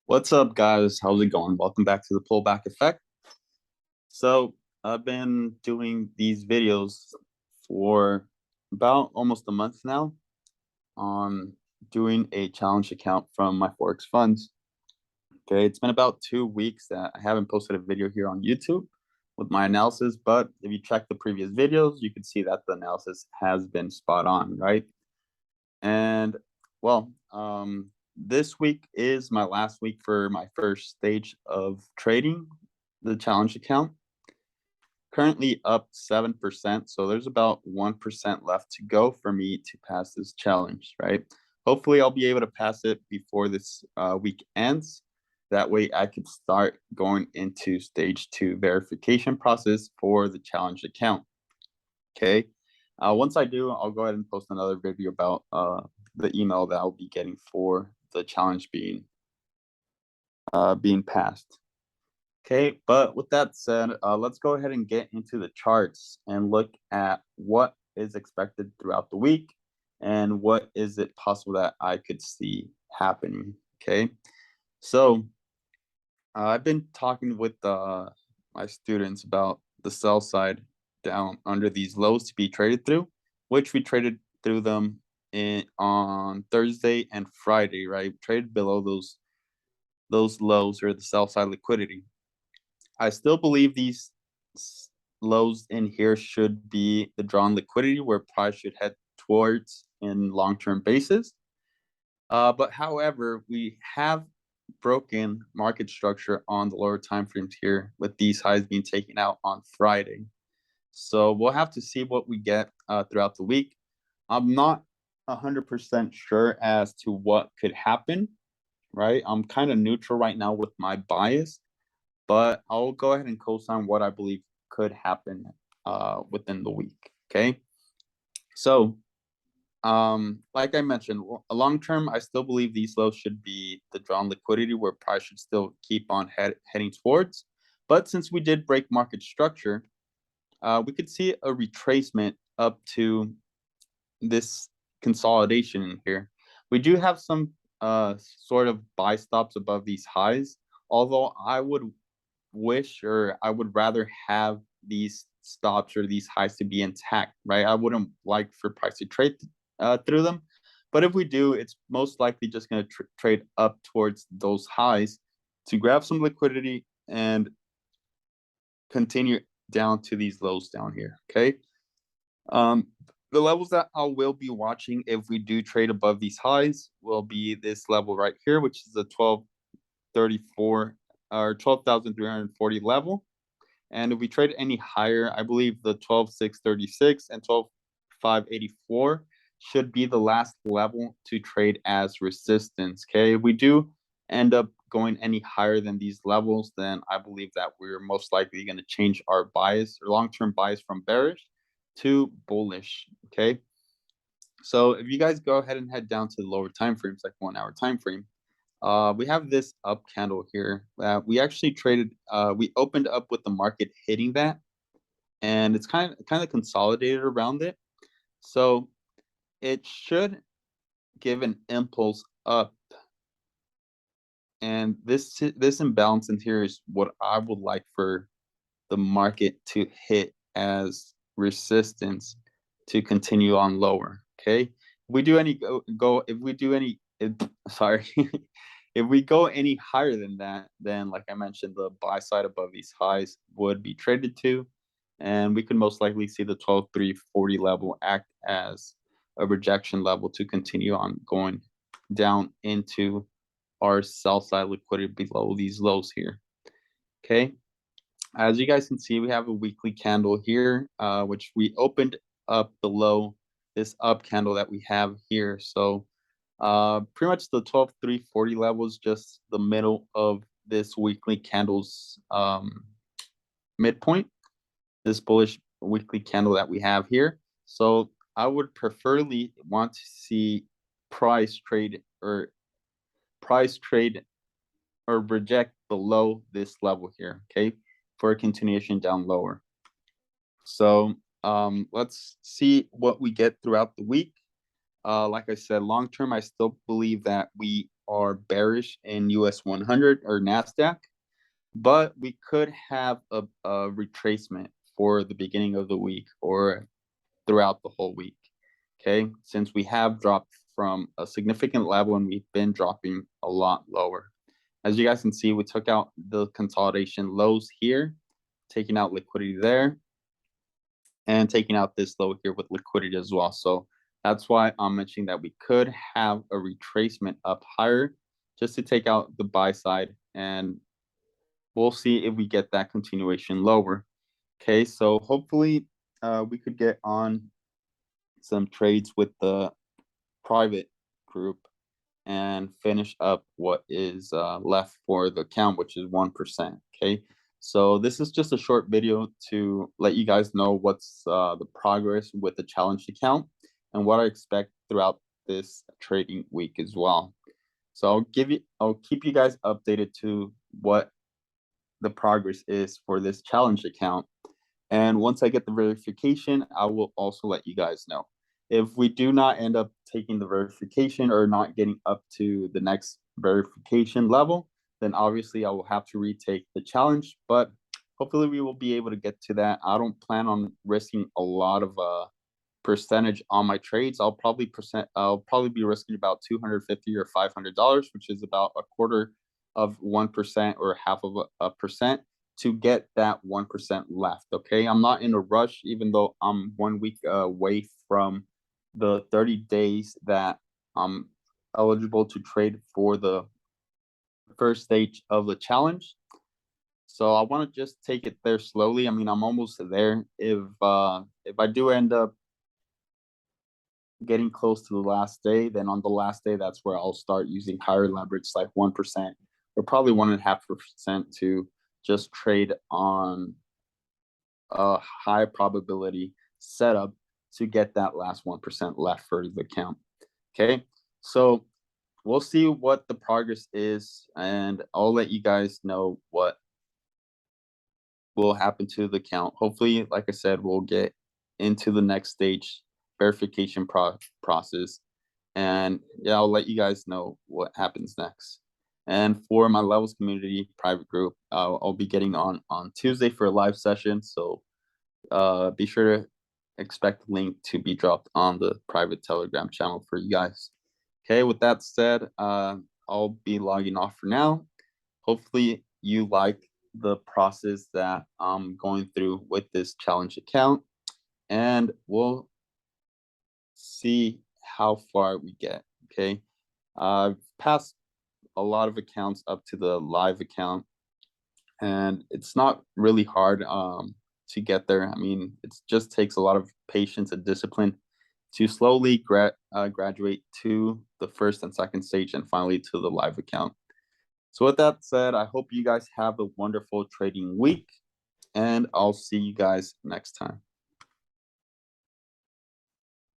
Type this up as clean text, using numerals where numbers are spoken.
What's up, guys? How's it going? Welcome back to the Pullback Effect. So, I've been doing these videos for about almost a month now on doing a challenge account from My Forex Funds. Okay, it's been about 2 weeks that I haven't posted a video here on YouTube with my analysis, but if you check the previous videos, you can see that the analysis has been spot on, right? And well, this week is my last week for my first stage of trading the challenge account. Currently up 7%, so there's about 1% left to go for me to pass this challenge, right? Hopefully, I'll be able to pass it before this week ends. That way, I could start going into stage 2 verification process for the challenge account. Okay. Once I do, I'll go ahead and post another video about the email that I'll be getting for the challenge being passed. Okay, but with that said, let's go ahead and get into the charts and look at what is expected throughout the week and what is it possible that I could see happening. Okay, so I've been talking with my students about the sell side down under these lows to be traded through, which we traded through them on Thursday and Friday, right? Traded below those lows or the sell side liquidity. I still believe these lows in here should be the drawn liquidity where price should head towards in long-term basis. But however, we have broken market structure on the lower time frames here with these highs being taken out on Friday. So we'll have to see what we get throughout the week. I'm not 100% sure as to what could happen, right? I'm kind of neutral right now with my bias, but I'll go ahead and co-sign what I believe could happen within the week. Okay. So, like I mentioned, long term, I still believe these lows should be the drawn liquidity where price should still keep on heading towards. But since we did break market structure, we could see a retracement up to this consolidation in here. We do have some sort of buy stops above these highs, although I would wish or I would rather have these stops or these highs to be intact, right? I wouldn't like for price to trade through them. But if we do, it's most likely just going to trade up towards those highs to grab some liquidity and continue down to these lows down here. Okay. The levels that I will be watching if we do trade above these highs will be this level right here, which is the 1234 or 12,340 level. And if we trade any higher, I believe the 12,636 and 12,584 should be the last level to trade as resistance. Okay, if we do end up going any higher than these levels, then I believe that we're most likely going to change our bias or long-term bias from bearish to bullish. Okay, so if you guys go ahead and head down to the lower time frames, like 1 hour time frame, we have this up candle here that we actually traded. We opened up with the market hitting that, and it's kind of consolidated around it. So it should give an impulse up, and this imbalance in here is what I would like for the market to hit as resistance to continue on lower. Okay, if we do any if we do any sorry if we go any higher than that, then like I mentioned, the buy side above these highs would be traded to, and we could most likely see the 12,340 level act as a rejection level to continue on going down into our sell side liquidity below these lows here. Okay, as you guys can see, we have a weekly candle here, which we opened up below this up candle that we have here. So pretty much the 12,340 level is just the middle of this weekly candle's midpoint, this bullish weekly candle that we have here. So I would preferably want to see price trade or reject below this level here, okay, for a continuation down lower. So let's see what we get throughout the week. Like I said, long term, I still believe that we are bearish in US 100 or NASDAQ, but we could have a retracement for the beginning of the week or throughout the whole week. Okay, since we have dropped from a significant level and we've been dropping a lot lower. As you guys can see, we took out the consolidation lows here, taking out liquidity there, and taking out this low here with liquidity as well. So that's why I'm mentioning that we could have a retracement up higher just to take out the buy side, and we'll see if we get that continuation lower. Okay, so hopefully we could get on some trades with the private group and finish up what is left for the account, which is 1%. Okay, so this is just a short video to let you guys know what's the progress with the challenge account and what I expect throughout this trading week as well. So I'll keep you guys updated to what the progress is for this challenge account. And once I get the verification, I will also let you guys know. If we do not end up taking the verification or not getting up to the next verification level, then obviously I will have to retake the challenge, but hopefully we will be able to get to that. I don't plan on risking a lot of percentage on my trades. I'll probably be risking about $250 or $500, which is about a quarter of 1% or half of a percent to get that 1% left. Okay, I'm not in a rush, even though I'm 1 week away from the 30 days that I'm eligible to trade for the first stage of the challenge. So I want to just take it there slowly. I mean, I'm almost there. If I do end up getting close to the last day, then on the last day, that's where I'll start using higher leverage, like 1% or probably 1.5% to just trade on a high probability setup to get that last 1% left for the account. Okay, so we'll see what the progress is, and I'll let you guys know what will happen to the account. Hopefully, like I said, we'll get into the next stage verification process, and yeah, I'll let you guys know what happens next. And for my levels community private group, I'll be getting on Tuesday for a live session, so be sure to expect the link to be dropped on the private Telegram channel for you guys. Okay, with that said, I'll be logging off for now. Hopefully you like the process that I'm going through with this challenge account, and we'll see how far we get. Okay, I've passed a lot of accounts up to the live account, and it's not really hard to get there. I mean, it just takes a lot of patience and discipline to slowly graduate to the first and second stage and finally to the live account. So with that said, I hope you guys have a wonderful trading week, and I'll see you guys next time.